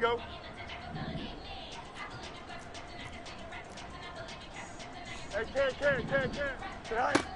go. Hey, Karen. Say hi.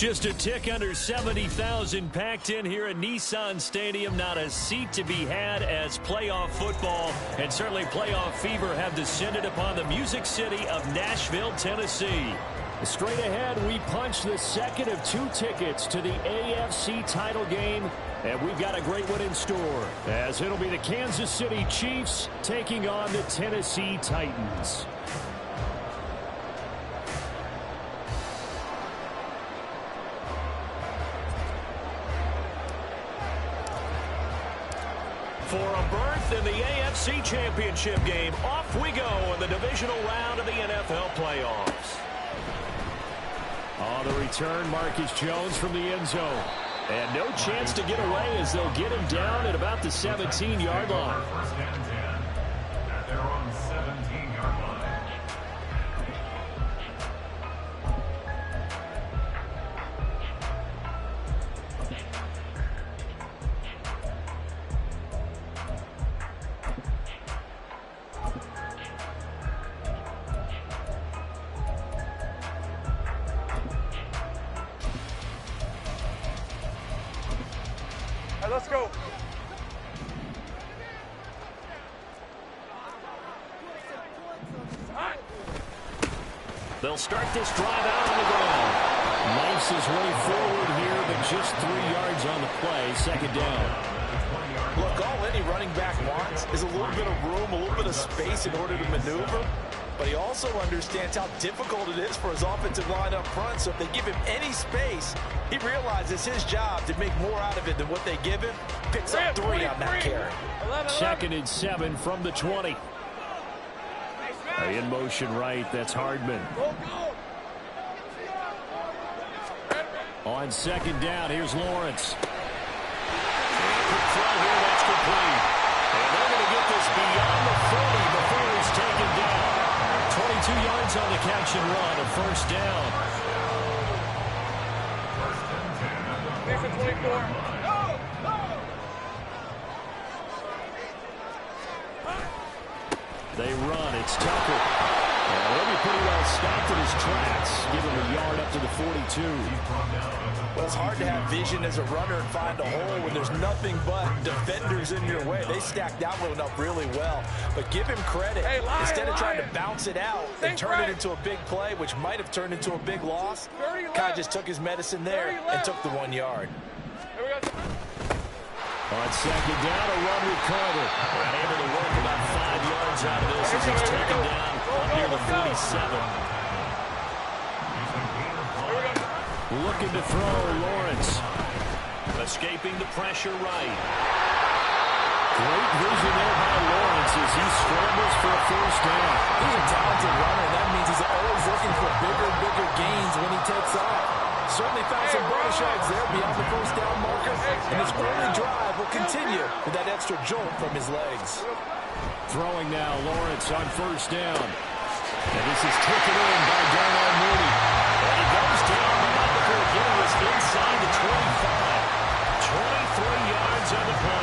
Just a tick under 70,000 packed in here at Nissan Stadium. Not a seat to be had as playoff football and certainly playoff fever have descended upon the Music City of Nashville, Tennessee. Straight ahead, we punch the second of 2 tickets to the AFC title game, and we've got a great one in store, as it'll be the Kansas City Chiefs taking on the Tennessee Titans. For a berth in the AFC Championship game, off we go in the divisional round of the NFL playoffs. On the return, Marcus Jones from the end zone. And no chance to get away as they'll get him down at about the 17-yard line. First and 10 at their own 17-yard line. Let's go. They'll start this drive out on the ground. Knifes his way forward here, but just 3 yards on the play. Second down. Look, all any running back wants is a little bit of room, a little bit of space in order to maneuver. But he also understands how difficult it is for his offensive line up front. So if they give him any space, he realizes his job to make more out of it than what they give him. Picks up 3 on that carry. 2nd and 7 from the 20. In motion right, that's Hardman. On 2nd down, here's Lawrence. Quick throw here, that's complete. And they're going to get this beyond the 40 before he's taken down. 22 yards on the catch and run, a first down. Next to 24. They run, it's Tucker. And he'll be pretty well stopped in his tracks. Give him a yard up to the 42. Well, it's hard to have vision as a runner and find a hole when there's nothing but defenders in your way. They stacked that one up really well. But give him credit. Hey, Lion, instead of trying Lion. to bounce it out and turn it into a big play, which might have turned into a big loss, kind of just took his medicine there and took the 1 yard. Here we go. On 2nd down, a run with Carter. And able to work about 5 yards out of this as he's taken down up near the 47. Looking to throw, Lawrence. Escaping the pressure right. Great vision there by Lawrence as he scrambles for a first down. He's a talented runner. That means he's always looking for bigger gains when he takes off. Certainly found some bonus yards there beyond the first down marker. And his early drive will continue with that extra jolt from his legs. Throwing now, Lawrence on first down. And this is taken in by Darnell Mooney. And he goes down, but not before getting us inside the 25. 23 yards on the play.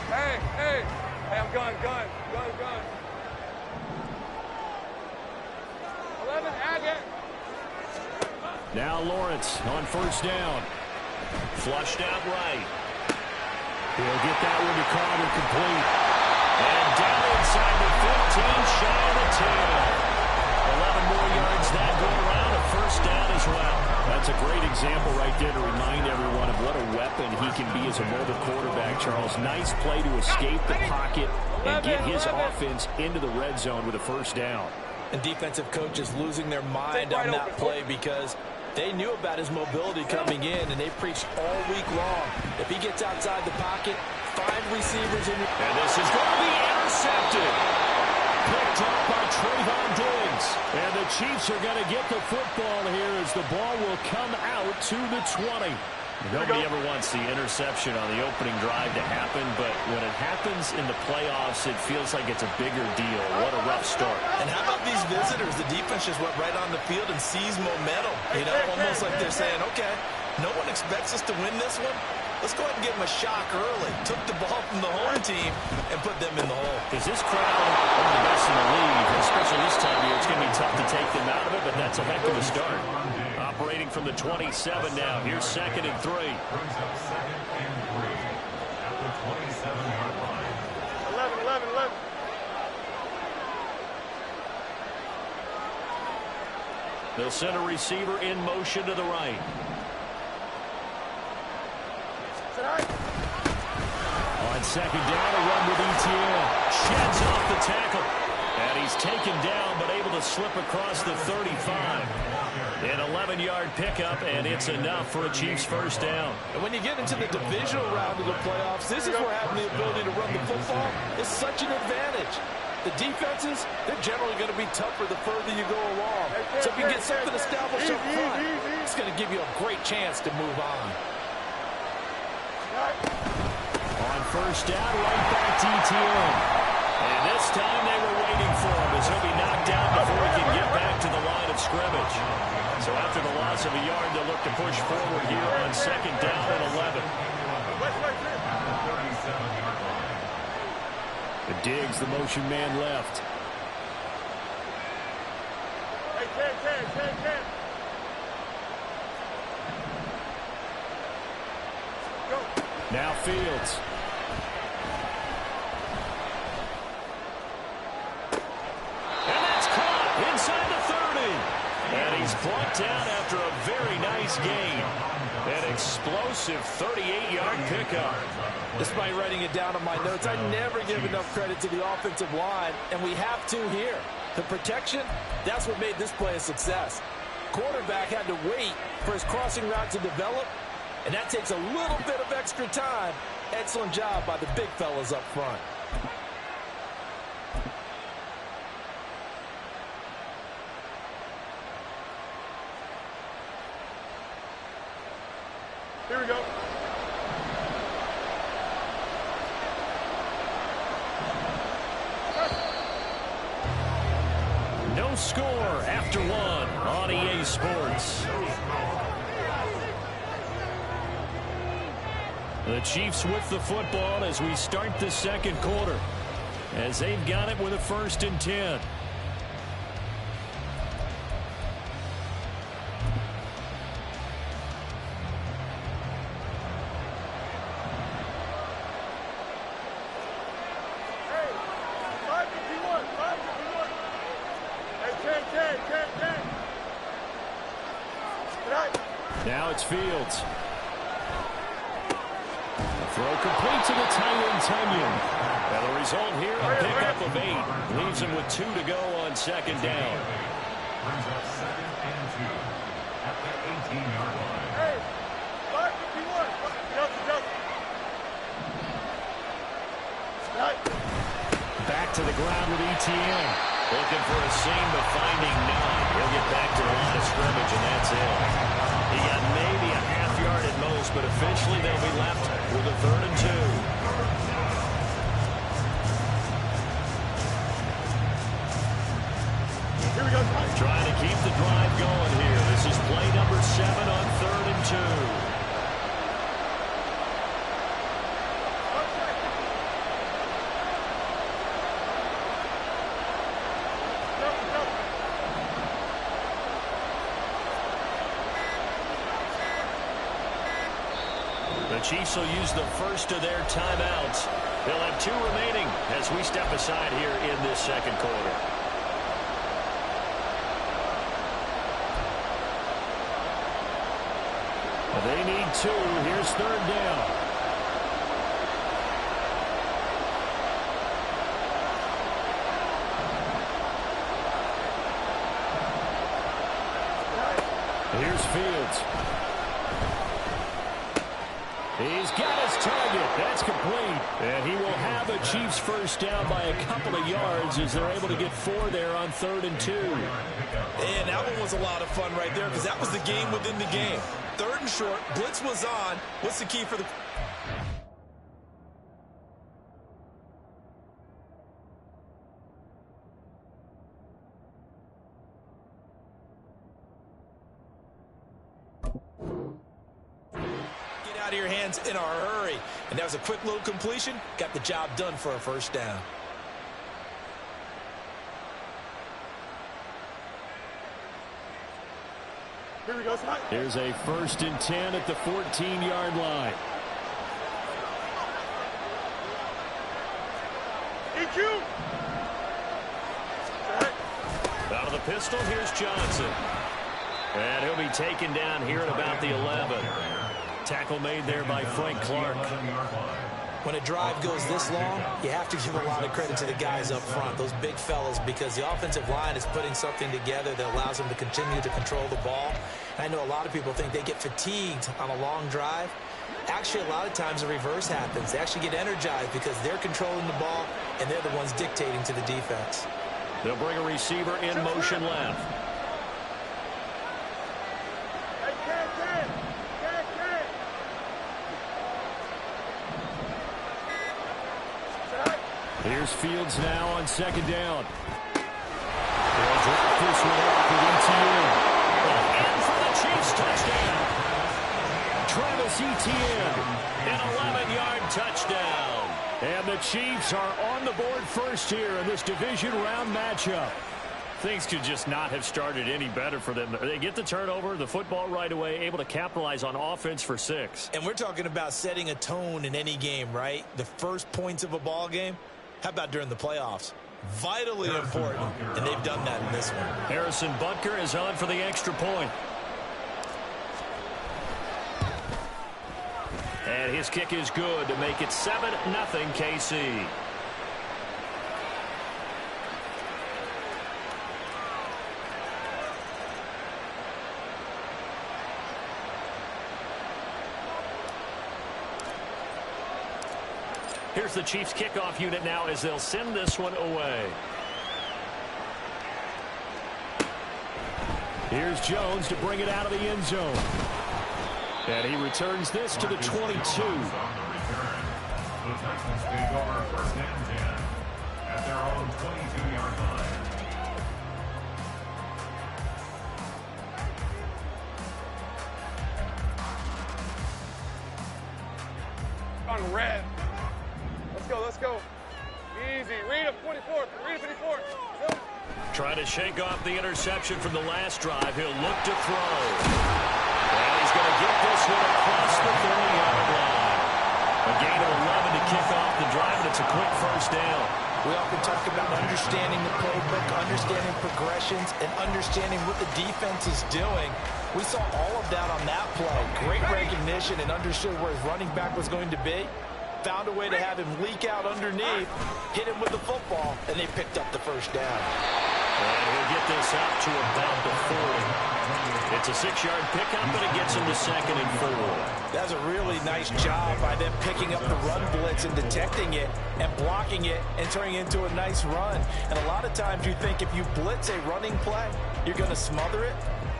Hey, I'm gun. 11, Agate. Now Lawrence on first down. Flushed out right. He'll get that one to Carter complete. And down inside the 15, shy of the 10. 11 more yards that go around, a first down as well. That's a great example right there to remind everyone of what a weapon he can be as a mobile quarterback, Charles. Nice play to escape the pocket and get his offense into the red zone with a first down. And defensive coaches losing their mind on that play because they knew about his mobility coming in, and they preached all week long. If he gets outside the pocket, 5 receivers in. And this is going to be intercepted. Picked up by Trayvon Diggs. And the Chiefs are going to get the football here as the ball will come out to the 20. Nobody ever wants the interception on the opening drive to happen, but when it happens in the playoffs, it feels like it's a bigger deal. What a rough start. And how about these visitors? The defense just went right on the field and seized momentum. You know, almost like they're saying, okay, no one expects us to win this one. Let's go ahead and give them a shock early. Took the ball from the home team and put them in the hole. Is this crowd one of the best in the league? Especially this time of year, it's going to be tough to take them out of it, but that's a heck of a start. Operating from the 27 now. Here's 2nd and 3. Brings up 2nd and 3 at the 27-yard line. 11. They'll send a receiver in motion to the right. On 2nd down, a run with Etienne. Sheds off the tackle. And he's taken down, but able to slip across the 35. An 11-yard pickup, and it's enough for a Chiefs first down. And when you get into the divisional round of the playoffs, this is where having the ability to run the football is such an advantage. The defenses, they're generally going to be tougher the further you go along. So if you get something established up front, it's going to give you a great chance to move on. On 1st down, right back to Etienne. And this time they were waiting for him as he'll be knocked down before he can get back to the line of scrimmage. So after the loss of a yard, they'll look to push forward here on 2nd down and 11. But Diggs, the motion man, left. Hey, 10. Now Fields. And that's caught inside the 30. And he's brought down after a very nice gain. An explosive 38-yard pickup. Despite writing it down on my notes, I never give enough credit to the offensive line, and we have to here. The protection, that's what made this play a success. Quarterback had to wait for his crossing route to develop, and that takes a little bit of extra time. Excellent job by the big fellas up front. Here we go. No score after 1 on EA Sports. The Chiefs with the football as we start the 2nd quarter, as they've got it with a 1st and 10. Hey, 551. Hey, 10. Now it's Fields. Throw complete to the tight end, Tunyon. And the result here, a pickup of 8. Leaves him with 2 to go on 2nd down. Brings up 2nd and 2 at the 18-yard line. Hey, 551. Back to the ground with Etienne. Looking for a seam, but finding none. He'll get back to the line of scrimmage, and that's it. He got maybe a half yard at most, but eventually they'll be left with a 3rd and 2. Here we go. Trying to keep the drive going here. This is play number 7 on 3rd and 2. The Chiefs will use the first of their timeouts. They'll have 2 remaining as we step aside here in this 2nd quarter. They need 2. Here's 3rd down. Here's Fields. He's got his target. That's complete. And he will have a Chiefs first down by a couple of yards as they're able to get 4 there on 3rd and 2. And that one was a lot of fun right there because that was the game within the game. 3rd and short. Blitz was on. What's the key for the... out of your hands in a hurry. And that was a quick little completion. Got the job done for a first down. Here we go, Scott. Here's a 1st and 10 at the 14-yard line. EQ. Out of the pistol, here's Johnson. And he'll be taken down here at about the 11. Tackle made there by Frank Clark. When a drive goes this long, you have to give a lot of credit to the guys up front, those big fellas, because the offensive line is putting something together that allows them to continue to control the ball. And I know a lot of people think they get fatigued on a long drive. Actually, a lot of times the reverse happens. They actually get energized because they're controlling the ball, and they're the ones dictating to the defense. They'll bring a receiver in motion left. Here's Fields now on 2nd down. They'll drop this one off with Etienne. And for the Chiefs, touchdown. Travis Etienne, an 11-yard touchdown. And the Chiefs are on the board first here in this division round matchup. Things could just not have started any better for them. They get the turnover, the football right away, able to capitalize on offense for 6. And we're talking about setting a tone in any game, right? The first points of a ball game. How about during the playoffs? Vitally important, and they've done that in this one. Harrison Butker is on for the extra point. And his kick is good to make it 7-0 KC. Here's the Chiefs kickoff unit now as they'll send this one away. Here's Jones to bring it out of the end zone. And he returns this to the 22. The Texans take over 1st and 10 at their own 22-yard line. On red. Let's go. Easy. Read up 24. Read up 54. Trying to shake off the interception from the last drive. He'll look to throw. And he's going to get this one across the 30-yard line. A gain of 11 to kick off the drive, and it's a quick first down. We often talk about understanding the playbook, understanding progressions, and understanding what the defense is doing. We saw all of that on that play. Great recognition and understood where his running back was going to be. Found a way to have him leak out underneath, hit him with the football, and they picked up the first down. And he'll get this out to about the 40. It's a 6-yard pickup, but it gets him to 2nd and 4. That's a really nice job by them picking up the run blitz and detecting it and blocking it and turning it into a nice run. And a lot of times you think if you blitz a running play, you're going to smother it.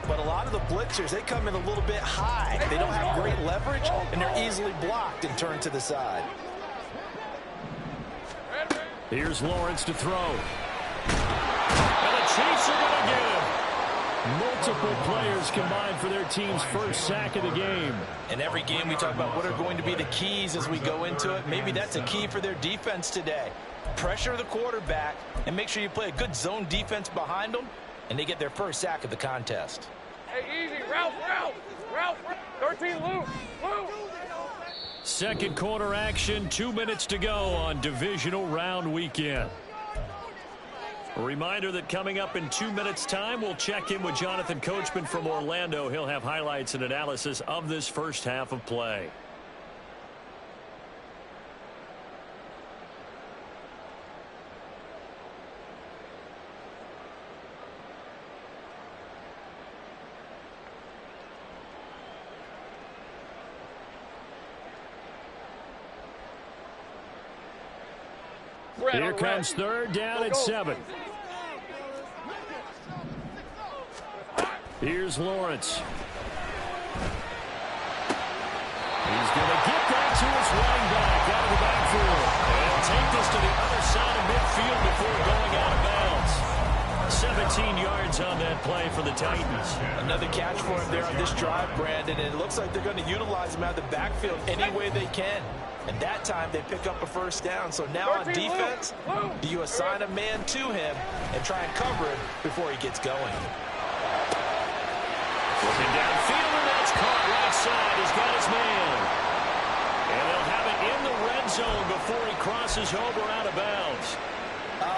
But a lot of the blitzers, they come in a little bit high. They don't have great leverage, and they're easily blocked and turned to the side. Here's Lawrence to throw. And the Chiefs are going to get him. Multiple players combined for their team's first sack of the game. In every game, we talk about what are going to be the keys as we go into it. Maybe that's a key for their defense today. Pressure the quarterback and make sure you play a good zone defense behind them, and they get their first sack of the contest. Hey, easy. Ralph. 13, Luke. Second quarter action, 2 minutes to go on divisional round weekend. A reminder that coming up in 2 minutes' time, we'll check in with Jonathan Coachman from Orlando. He'll have highlights and analysis of this first half of play. Here comes third down at 7. Here's Lawrence. He's going to get that to his running back out of the backfield. And take this to the other side of midfield before going out of bounds. 17 yards on that play for the Titans. Another catch for him there on this drive, Brandon, and it looks like they're going to utilize him out of the backfield any way they can. And that time they pick up a first down. So now on defense, do you assign a man to him and try and cover him before he gets going? Looking downfield, and that's caught right side. He's got his man. And they'll have it in the red zone before he crosses over out of bounds.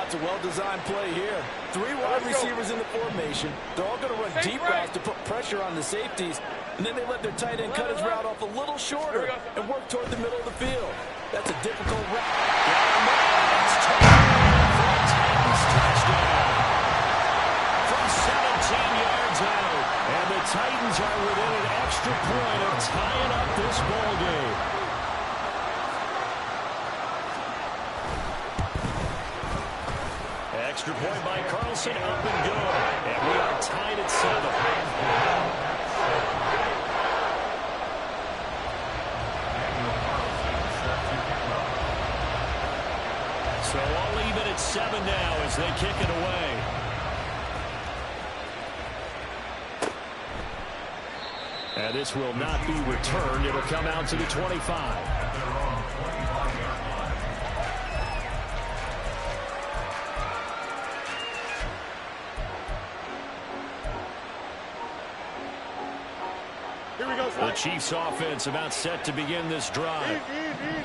It's a well-designed play here. 3 wide receivers in the formation. They're all going to run deep routes to put pressure on the safeties. And then they let their tight end cut his route off a little shorter and work toward the middle of the field. That's a difficult route. It's Titans touchdown. From 17 yards out. And the Titans are within an extra point of tying up this ball game. Extra point by Carlson, up and good. And we are tied at 7. So all even at 7 now as they kick it away. And this will not be returned. It'll come out to the 25. The Chiefs offense about set to begin this drive.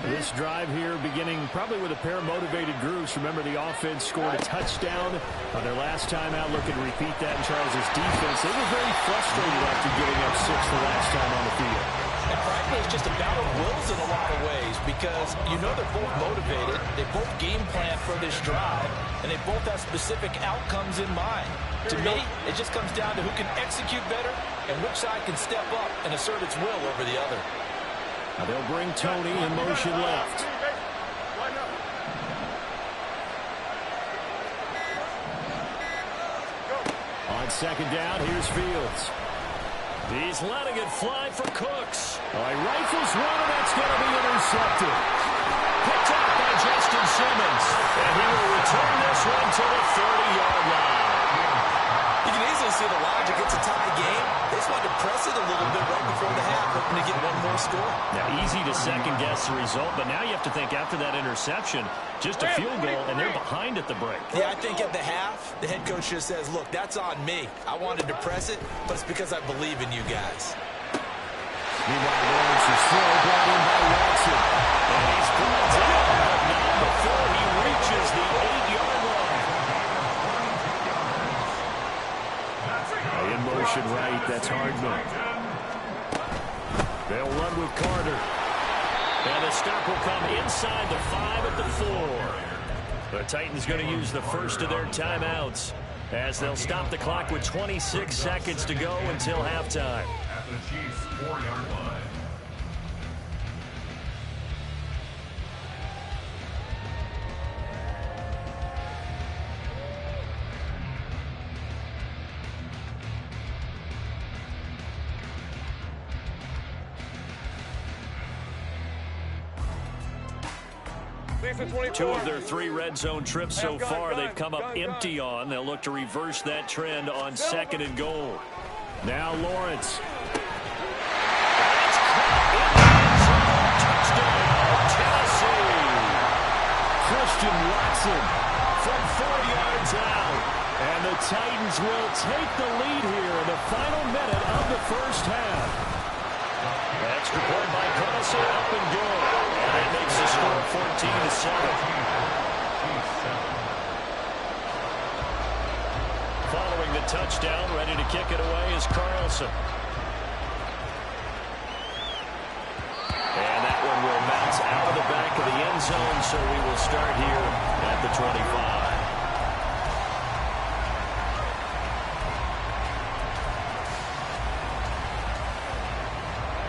This drive here beginning probably with a pair of motivated groups. Remember, the offense scored a touchdown on their last time out. Looking to repeat that in Charles' defense. They were very frustrated after giving up 6 the last time on the field. And frankly, it's just a battle of wills in a lot of ways because you know they're both motivated. They both game plan for this drive, and they both have specific outcomes in mind. To me, it just comes down to who can execute better and which side can step up and assert its will over the other. Now they'll bring Tony in motion left. On second down, here's Fields. He's letting it fly for Cooks. He rifles one, and that's going to be intercepted. Picked up by Justin Simmons. And he will return this one to the 30-yard line. You can easily see the logic. It's a tie game. They just wanted to press it a little bit right before the half, hoping to get one more score. Now, easy to second-guess the result, but now you have to think after that interception, just a field goal, and they're behind at the break. Yeah, I think at the half, the head coach just says, look, that's on me. I wanted to press it, but it's because I believe in you guys. Meanwhile, Lawrence is still brought in by Watson. And he's brought down, but not before he reaches the 8-yard line. In motion right, that's Hardman. They'll run with Carter. And the stop will come inside the 5 at the 4. The Titans going to use the first of their timeouts as they'll stop the clock with 26 seconds to go until halftime. At the Chiefs' 4-yard line. Two of their 3 red zone trips so far they've come up empty on. They'll look to reverse that trend on second and goal. Now Lawrence. Touchdown, Tennessee. Christian Watson from 4 yards out. And the Titans will take the lead here in the final minute of the first half. Extra point by Carlson, up and good. And that makes the score 14-7. Following the touchdown, ready to kick it away is Carlson. And that one will bounce out of the back of the end zone, so we will start here at the 25.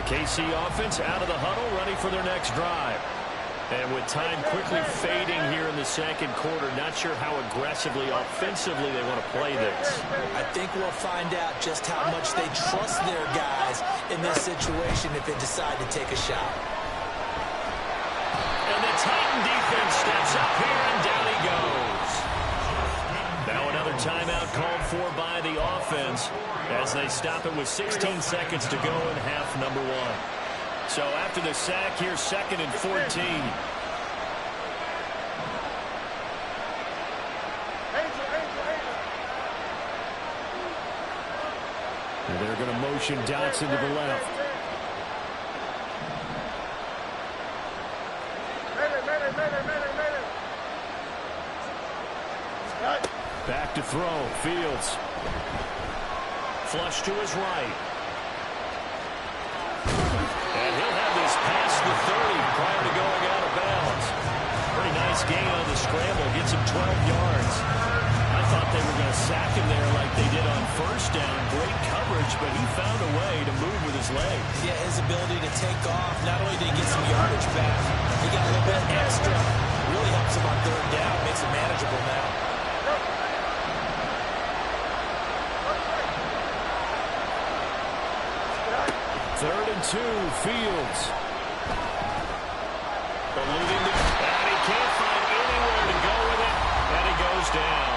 KC offense out of the huddle, ready for their next drive. And with time quickly fading here in the second quarter, not sure how aggressively, offensively they want to play this. I think we'll find out just how much they trust their guys in this situation if they decide to take a shot. And the Titan defense steps up here, and down he goes. Now another timeout called for by the offense as they stop it with 16 seconds to go in half number one. So after the sack, here's 2nd and 14. And they're going to motion Dotson to the left. Back to throw. Fields. Flush to his right. And he'll have this past the 30 prior to going out of bounds. Pretty nice gain on the scramble. Gets him 12 yards. I thought they were going to sack him there like they did on first down. Great coverage, but he found a way to move with his legs. Yeah, his ability to take off. Not only did he get some yardage back, he got a little bit extra. Really helps him on 3rd down. Makes it manageable now. Third and 2, Fields. Eluding the... And he can't find anywhere to go with it. And he goes down.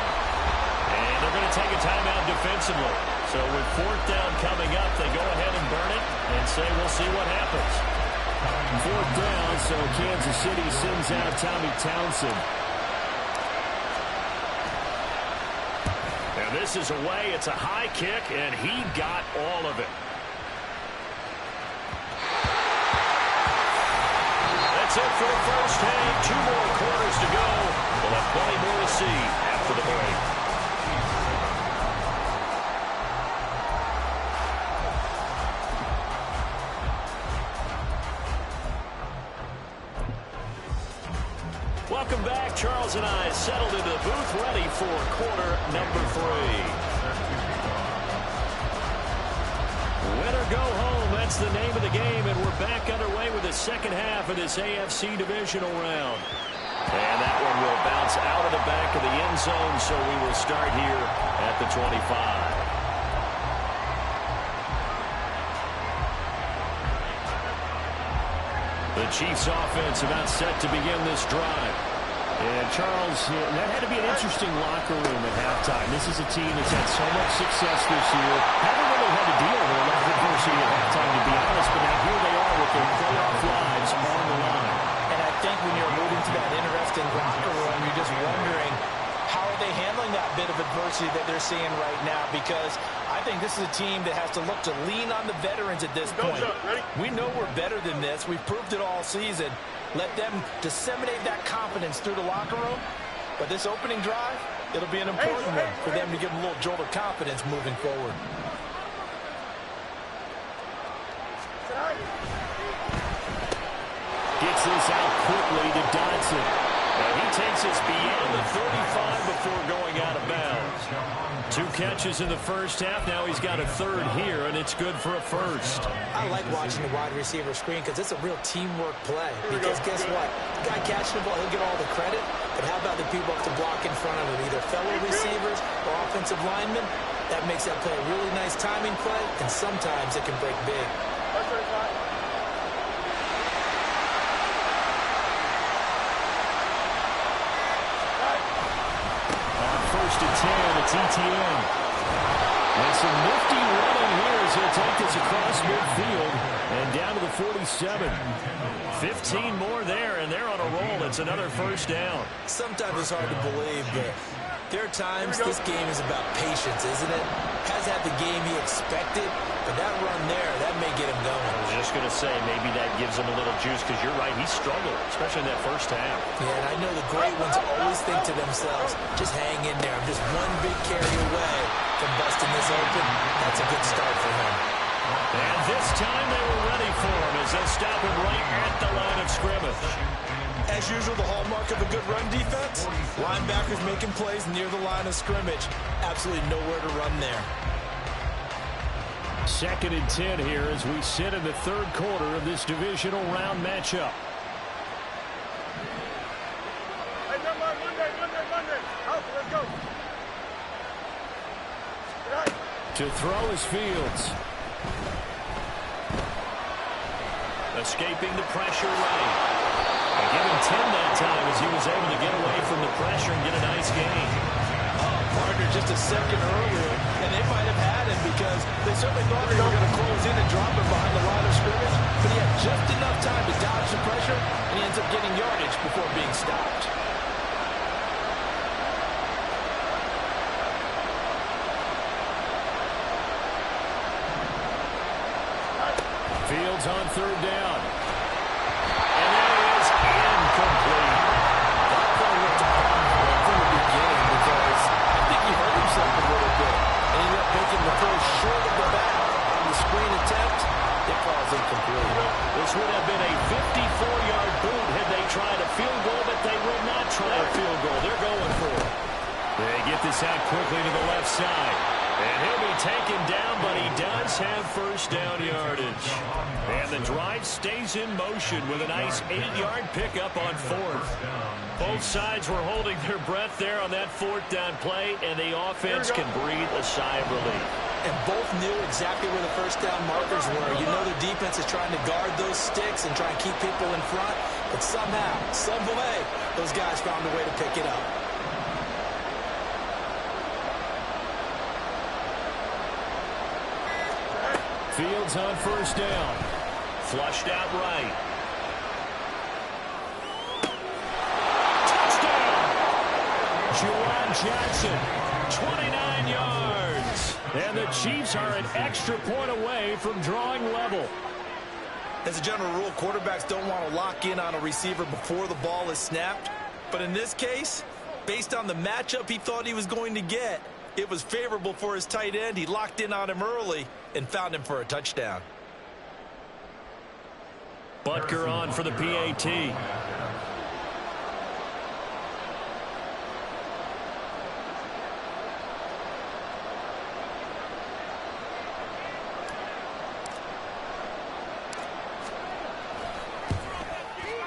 And they're going to take a timeout defensively. So with 4th down coming up, they go ahead and burn it and say we'll see what happens. 4th down, so Kansas City sends out Tommy Townsend. And this is away. It's a high kick, and he got all of it. That's it for the first half. 2 more quarters to go. We'll have plenty more to see after the break. Welcome back. Charles and I settled into the booth, ready for quarter number 3. Win or go home, that's the name of the game, and we're back underway with the second half of this AFC divisional round. And that one will bounce out of the back of the end zone, so we will start here at the 25. The Chiefs offense about set to begin this drive. And Charles, that had to be an interesting locker room at halftime. This is a team that's had so much success this year. Haven't really had to deal with a lot of adversity at halftime, to be honest, but now here they are with their playoff lives on the line. And I think when you're alluding to that interesting locker room, you're just wondering how are they handling that bit of adversity that they're seeing right now, because I think this is a team that has to look to lean on the veterans at this point. We know we're better than this. We've proved it all season. Let them disseminate that confidence through the locker room. But this opening drive, it'll be an important one for them to give them a little jolt of confidence moving forward. Gets this out quickly to Dotson. And he takes us beyond the 35 before going out of bounds. 2 catches in the first half. Now he's got a 3rd here, and it's good for a 1st. I like watching the wide receiver screen because it's a real teamwork play. Because guess what? The guy catching the ball, he'll get all the credit. But how about the people up to block in front of him, either fellow receivers or offensive linemen? That makes that play a really nice timing play, and sometimes it can break big. First and 10, it's ETN. And some nifty running here as he'll take this across midfield and down to the 47. 15 more there, and they're on a roll. It's another 1st down. Sometimes it's hard to believe, but there are times this game is about patience, isn't it? Has had the game he expected, but that run there, that may get him going. I was just going to say, maybe that gives him a little juice, because you're right, he struggled, especially in that first half. Yeah, and I know the great ones always think to themselves, just hang in there. I'm just one big carry away from busting this open. That's a good start for him. And this time they were ready for him as they stop him right at the line of scrimmage. As usual, the hallmark of a good run defense, linebackers making plays near the line of scrimmage. Absolutely nowhere to run there. 2nd and 10 here as we sit in the 3rd quarter of this divisional round matchup. Monday. Out, let's go. To throw is Fields. Escaping the pressure right. They give him 10 that time as he was able to get away from the pressure and get a nice gain. Partner just a second earlier, and they might have had him because they certainly thought they were going to close in and drop him behind the line of scrimmage, but he had just enough time to dodge the pressure, and he ends up getting yardage before being stopped. Fields on third down. And that is incomplete. That play looked off from the beginning because I think he hurt himself a little bit. And he ended up making the throw short of the back. On the screen attempt, it falls incomplete. This would have been a 54-yard boot had they tried a field goal, but they will not try a field goal. They're going for it. They get this out quickly to the left side. And he'll be taken down, but he does have first down yardage. And the drive stays in motion with a nice 8-yard pickup on fourth. Both sides were holding their breath there on that fourth down play, and the offense can breathe a sigh of relief. And both knew exactly where the first down markers were. You know the defense is trying to guard those sticks and try and keep people in front. But somehow, some way, those guys found a way to pick it up. Fields on first down. Flushed out right. Touchdown! Juwan Johnson, 29 yards. And the Chiefs are an extra point away from drawing level. As a general rule, quarterbacks don't want to lock in on a receiver before the ball is snapped. But in this case, based on the matchup he thought he was going to get, it was favorable for his tight end. He locked in on him early and found him for a touchdown. Butker on for the PAT.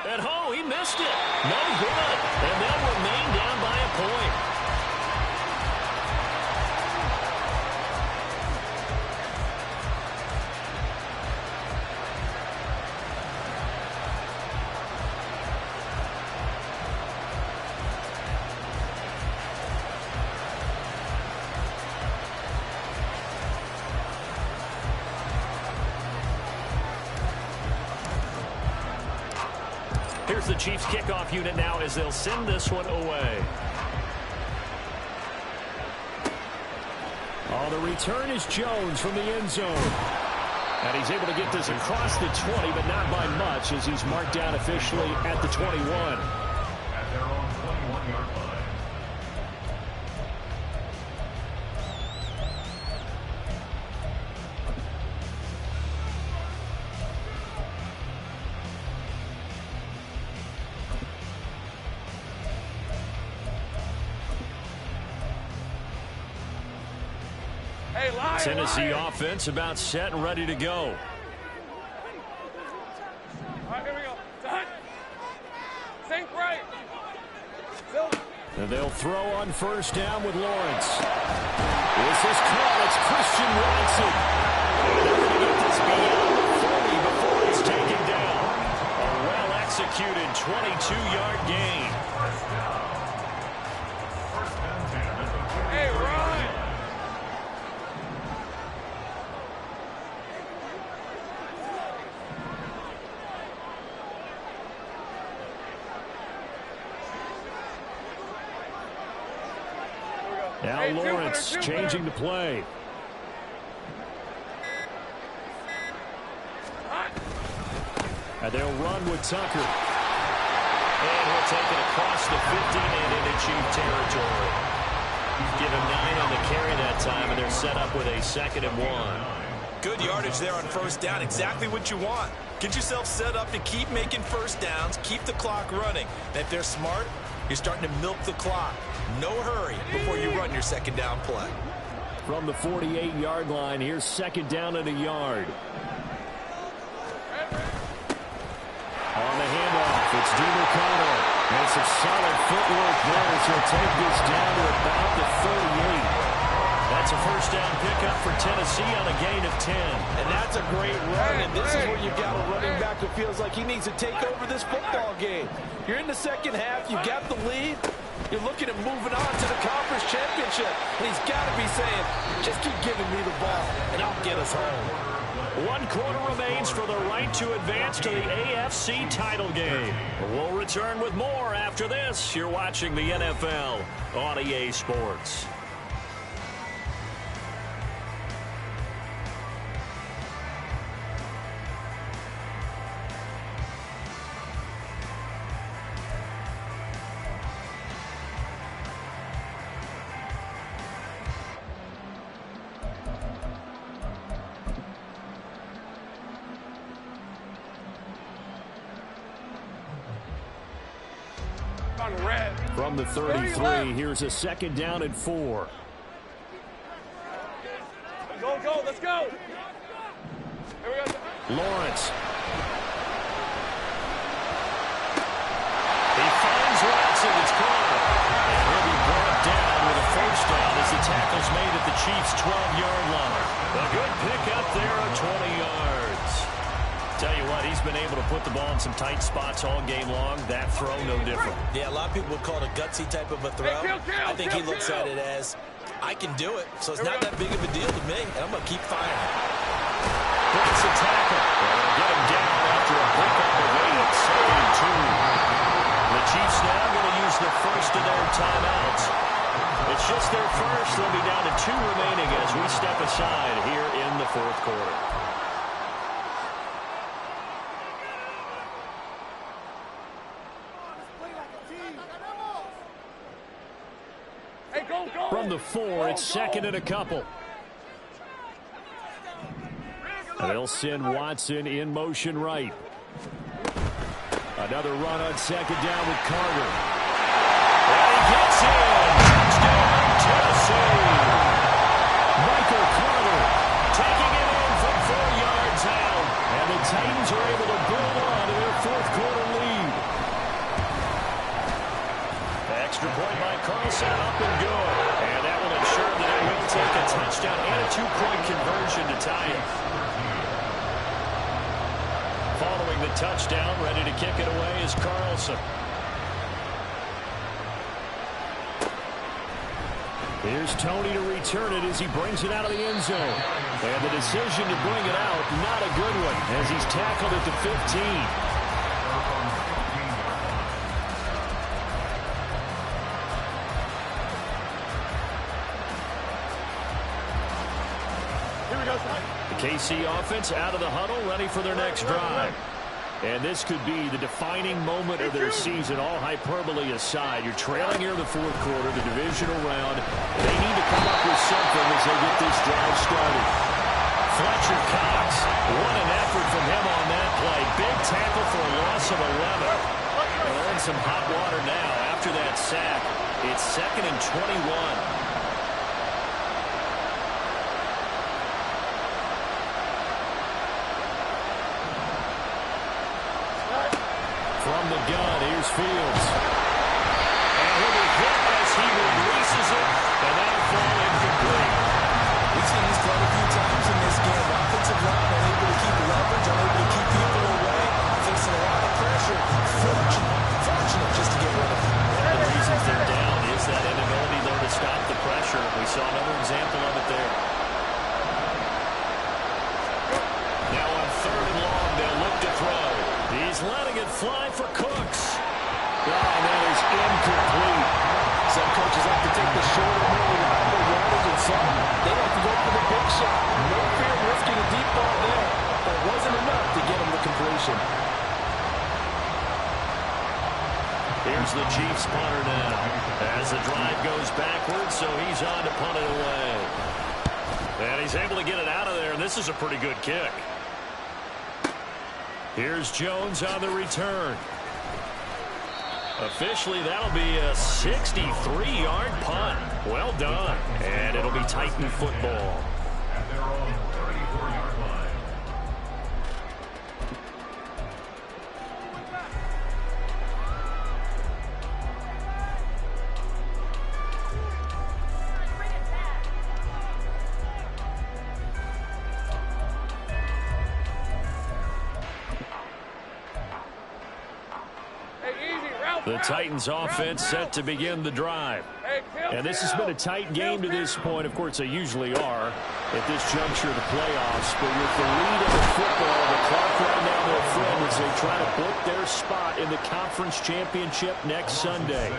At home, he missed it. No good. And they'll remain down by a point. Here's the Chiefs kickoff unit now as they'll send this one away. Oh, the return is Jones from the end zone. And he's able to get this across the 20, but not by much as he's marked down officially at the 21. At their own 21-yard line. Tennessee offense about set and ready to go. All right, here we go. Done. Sink right. And they'll throw on first down with Lawrence. This is caught. It's Christian Watson. They're going to get this beyond the 40 before it's taken down. A well-executed 22-yard gain. Hey, Ryan. Now Lawrence changing the play. And they'll run with Tucker. And he'll take it across the 15 and into Chief territory. Give him 9 on the carry that time, and they're set up with a 2nd and 1. Good yardage there on first down. Exactly what you want. Get yourself set up to keep making first downs, keep the clock running. And if they're smart, you're starting to milk the clock. No hurry before you run your 2nd down play. From the 48-yard line, here's 2nd down and a yard. On the handoff, it's Dean O'Connell. And some solid footwork there as he'll take this down to about the 38. That's a first down pickup for Tennessee on a gain of 10. And that's a great run, and this is where you've got a running back who feels like he needs to take over this football game. You're in the second half, you've got the lead, you're looking at moving on to the conference championship, and he's got to be saying, just keep giving me the ball, and I'll get us home. 1 quarter remains for the right to advance to the AFC title game. We'll return with more after this. You're watching the NFL on EA Sports. From the 33, here's a second down and 4. Go, let's go. Here we go. Lawrence. He finds Watson. It's caught. And he'll be brought down with a first down as the tackle's made at the Chiefs' 12-yard line. A good pickup there of 20 yards. Tell you what, he's been able to put the ball in some tight spots all game long. That throw, no different. Yeah, a lot of people would call it a gutsy type of a throw. I think he looks at it as, I can do it, so it's not that big of a deal to me, and I'm going to keep firing. Breaks a tackle. They'll get him down after a pickup of 8, 7-2. The Chiefs now going to use the first of their timeouts. It's just their first. They'll be down to 2 remaining as we step aside here in the fourth quarter. From the 4, it's second and a couple. They'll send Watson in motion right. Another run on second down with Carter. And he gets in. Touchdown, Tennessee. Michael Carter taking it in from 4 yards out. And the Titans are able to build on to their fourth quarter lead. Extra point by Carlson, up and good. And that will ensure that it will take a touchdown and a 2-point conversion to tie it. Following the touchdown, ready to kick it away is Carlson. Here's Tony to return it as he brings it out of the end zone. And the decision to bring it out, not a good one, as he's tackled at the 15. The KC offense out of the huddle, ready for their next drive. And this could be the defining moment of their season, all hyperbole aside. You're trailing here in the fourth quarter, the divisional round. They need to come up with something as they get this drive started. Fletcher Cox, what an effort from him on that play. Big tackle for a loss of 11. They're in some hot water now after that sack. It's 2nd and 21. From the gun, here's Fields. And he'll be hit as he releases it, and that'll fall incomplete. We've seen this quite a few times in this game. Offensive line unable to keep leverage, unable to keep people away, facing a lot of pressure. Fortunate just to get rid of it. One of the reasons they're down is that inability, though, to stop the pressure. We saw another example of it there. Now on 3rd and long, they'll look to throw. He's letting it fly for Cooks. Oh, that is incomplete. Some coaches like to take the shorter, more reliable yardage, and some they like to go for the big shot. No fear of risking a deep ball there, but it wasn't enough to get him the completion. Here's the Chiefs punter now. As the drive goes backwards, so he's on to punt it away. And he's able to get it out of there, and this is a pretty good kick. Here's Jones on the return. Officially, that'll be a 63-yard punt. Well done. And it'll be Titan football. At their own 34-yard line. The Titans offense set to begin the drive. And this has been a tight game to this point. Of course, they usually are at this juncture of the playoffs. But with the lead of the football, the clock right now, their friend, as they try to book their spot in the conference championship next Sunday.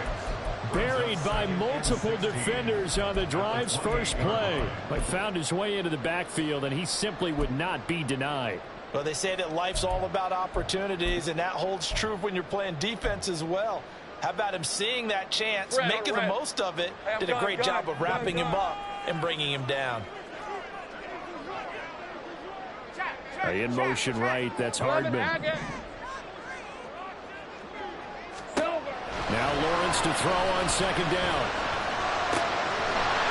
Buried by multiple defenders on the drive's first play. But found his way into the backfield, and he simply would not be denied. Well, they say that life's all about opportunities, and that holds true when you're playing defense as well. How about him seeing that chance, making the most of it, did a great job of wrapping him up and bringing him down. In motion right, that's Hardman. Now Lawrence to throw on second down.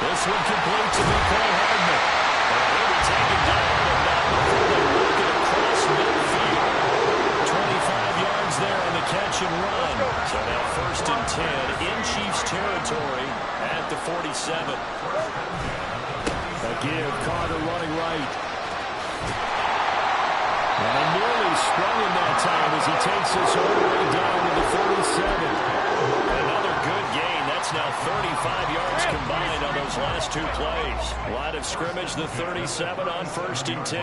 This one complete to Mecole Hardman. He'll be taken down, but not before they work it across midfield. 25 yards there on the catch and run. So now 1st and 10 in Chiefs territory at the 47. A give, Carter running right. And he nearly sprung him that time as he takes this all the way down to the 47. Another good gain. That's now 35 yards combined on those last 2 plays. Line of scrimmage, the 37 on 1st and 10.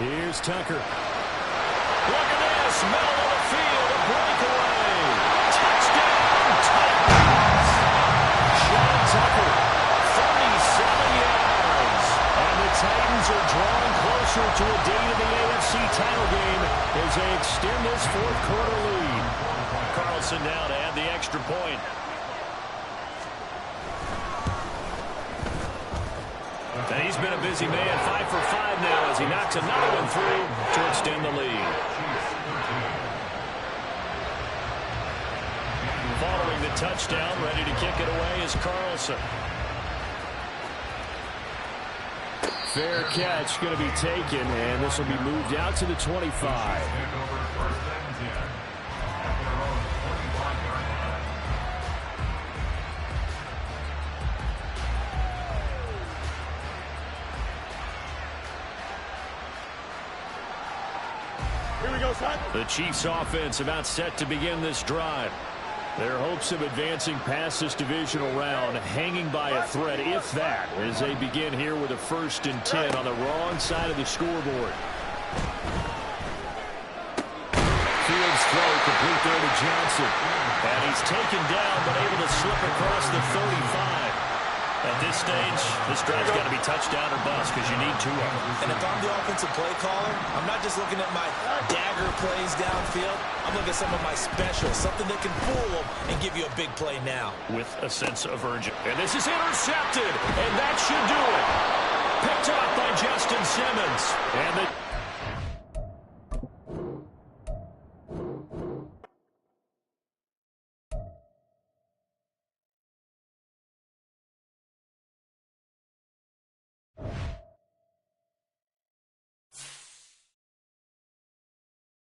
Here's Tucker. Look at this. Middle of the field. A breakaway. Touchdown, Titans. Sean Tucker, 37 yards. And the Titans are drawing closer to a date of the AFC title game as they extend this 4th quarter lead. Carlson now to add the extra point. And he's been a busy man, 5 for 5 now as he knocks another one through to extend the lead. Following the touchdown, ready to kick it away is Carlson. Fair catch going to be taken, and this will be moved out to the 25. Here we go, son. The Chiefs offense about set to begin this drive. Their hopes of advancing past this divisional round hanging by a thread, if that, as they begin here with a 1st and 10 on the wrong side of the scoreboard. Fields throw complete there to Johnson. And he's taken down but able to slip across the 35. At this stage, this drive's got to be touchdown or bust because you need 2 of them. And if I'm the offensive play caller, I'm not just looking at my dagger plays downfield. I'm looking at some of my specials, something that can fool them and give you a big play now. With a sense of urgency. And this is intercepted, and that should do it. Picked up by Justin Simmons. And the